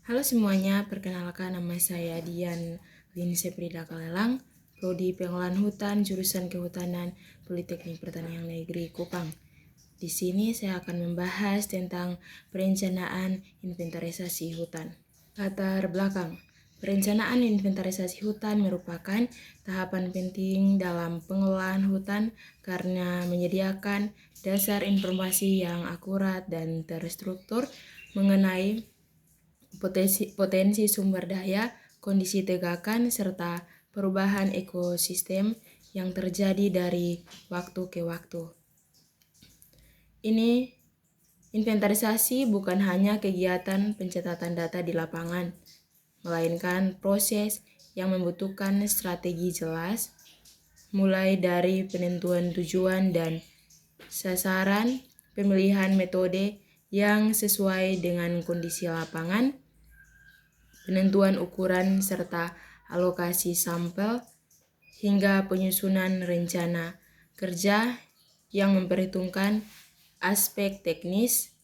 Halo semuanya, perkenalkan nama saya Dian Linse Prida Kalelang, Prodi Pengolahan Hutan, jurusan Kehutanan, Politeknik Pertanian Negeri Kupang. Di sini saya akan membahas tentang perencanaan inventarisasi hutan. Latar belakang. Perencanaan inventarisasi hutan merupakan tahapan penting dalam pengelolaan hutan karena menyediakan dasar informasi yang akurat dan terstruktur mengenai potensi sumber daya, kondisi tegakan, serta perubahan ekosistem yang terjadi dari waktu ke waktu. Ini inventarisasi bukan hanya kegiatan pencatatan data di lapangan, melainkan proses yang membutuhkan strategi jelas, mulai dari penentuan tujuan dan sasaran, pemilihan metode yang sesuai dengan kondisi lapangan, penentuan ukuran serta alokasi sampel, hingga penyusunan rencana kerja yang memperhitungkan aspek teknis,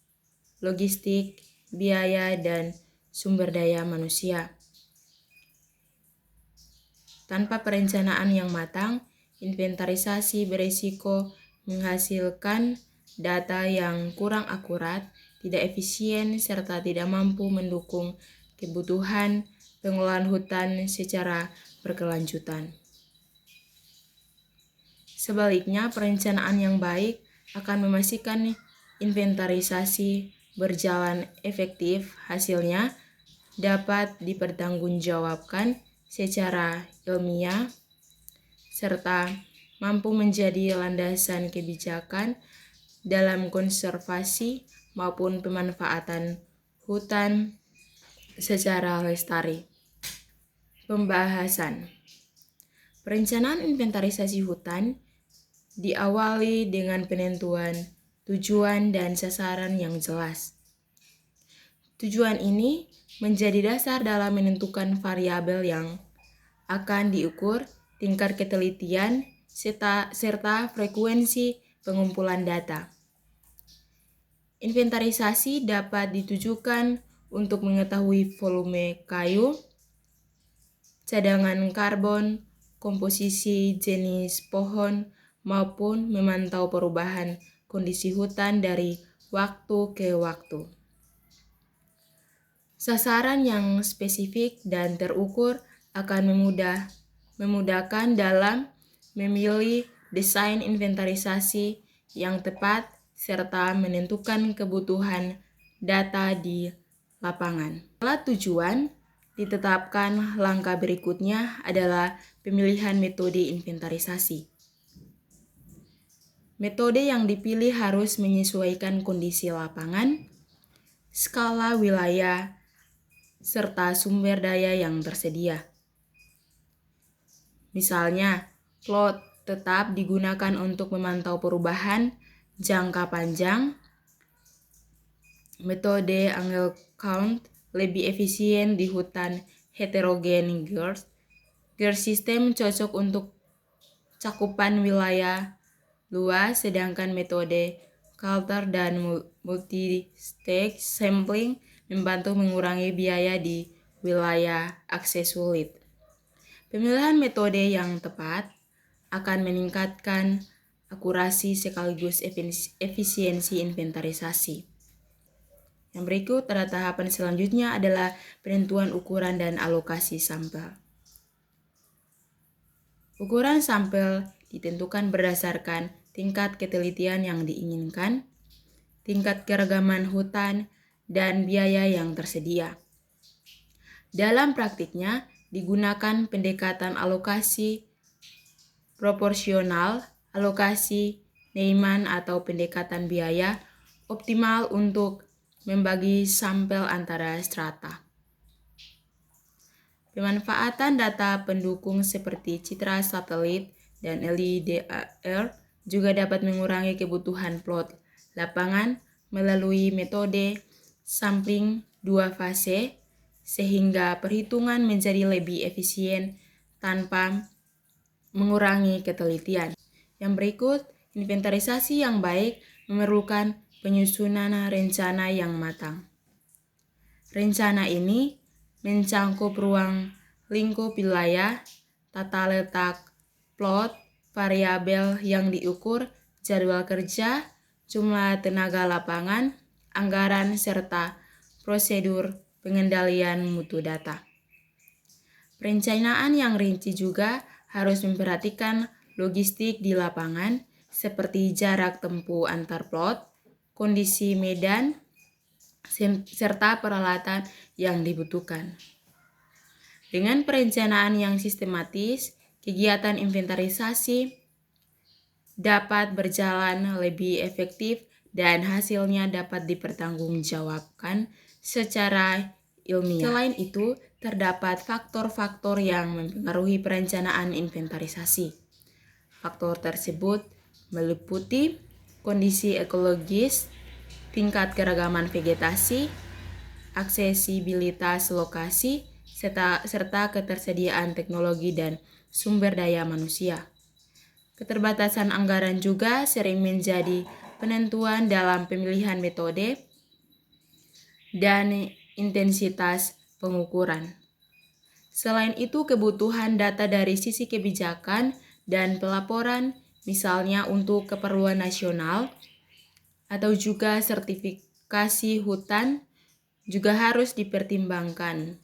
logistik, biaya, dan sumber daya manusia. Tanpa perencanaan yang matang, inventarisasi berisiko menghasilkan data yang kurang akurat, tidak efisien, serta tidak mampu mendukung kebutuhan pengolahan hutan secara berkelanjutan. Sebaliknya, perencanaan yang baik akan memastikan inventarisasi berjalan efektif, hasilnya dapat dipertanggungjawabkan secara ilmiah, serta mampu menjadi landasan kebijakan dalam konservasi maupun pemanfaatan hutan secara lestari. Pembahasan. Perencanaan inventarisasi hutan diawali dengan penentuan tujuan dan sasaran yang jelas. Tujuan ini menjadi dasar dalam menentukan variabel yang akan diukur, tingkat ketelitian, serta frekuensi pengumpulan data. Inventarisasi dapat ditujukan untuk mengetahui volume kayu, cadangan karbon, komposisi jenis pohon, maupun memantau perubahan kondisi hutan dari waktu ke waktu. Sasaran yang spesifik dan terukur akan memudahkan dalam memilih desain inventarisasi yang tepat serta menentukan kebutuhan data di lapangan. Setelah tujuan ditetapkan, langkah berikutnya adalah pemilihan metode inventarisasi. Metode yang dipilih harus menyesuaikan kondisi lapangan, skala wilayah, serta sumber daya yang tersedia. Misalnya, plot tetap digunakan untuk memantau perubahan jangka panjang. Metode angle count lebih efisien di hutan heterogen GERS. GERS system cocok untuk cakupan wilayah luas, sedangkan metode Coulter dan multi-stage sampling membantu mengurangi biaya di wilayah akses sulit. Pemilihan metode yang tepat akan meningkatkan akurasi sekaligus efisiensi inventarisasi. Yang berikut pada tahapan selanjutnya adalah penentuan ukuran dan alokasi sampel. Ukuran sampel ditentukan berdasarkan tingkat ketelitian yang diinginkan, tingkat keragaman hutan, dan biaya yang tersedia. Dalam praktiknya, digunakan pendekatan alokasi proporsional, alokasi Neyman atau pendekatan biaya optimal untuk membagi sampel antara strata. Pemanfaatan data pendukung seperti citra satelit dan LIDAR juga dapat mengurangi kebutuhan plot lapangan melalui metode sampling 2 fase sehingga perhitungan menjadi lebih efisien tanpa mengurangi ketelitian. Yang berikut, inventarisasi yang baik memerlukan penyusunan rencana yang matang. Rencana ini mencangkup ruang lingkup wilayah, tata letak, plot, variabel yang diukur, jadwal kerja, jumlah tenaga lapangan, anggaran, serta prosedur pengendalian mutu data. Perencanaan yang rinci juga harus memperhatikan logistik di lapangan seperti jarak tempuh antar plot, kondisi medan, serta peralatan yang dibutuhkan. Dengan perencanaan yang sistematis, kegiatan inventarisasi dapat berjalan lebih efektif dan hasilnya dapat dipertanggungjawabkan secara ilmiah. Selain itu, terdapat faktor-faktor yang mempengaruhi perencanaan inventarisasi. Faktor tersebut meliputi kondisi ekologis, tingkat keragaman vegetasi, aksesibilitas lokasi, serta ketersediaan teknologi dan sumber daya manusia. Keterbatasan anggaran juga sering menjadi penentuan dalam pemilihan metode dan intensitas pengukuran. Selain itu, kebutuhan data dari sisi kebijakan dan pelaporan, misalnya untuk keperluan nasional atau juga sertifikasi hutan, juga harus dipertimbangkan.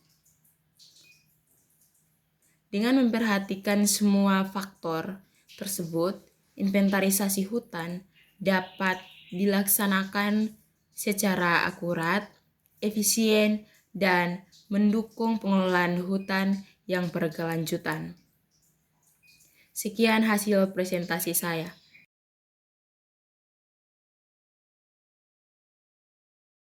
Dengan memperhatikan semua faktor tersebut, inventarisasi hutan dapat dilaksanakan secara akurat, efisien, dan mendukung pengelolaan hutan yang berkelanjutan. Sekian hasil presentasi saya.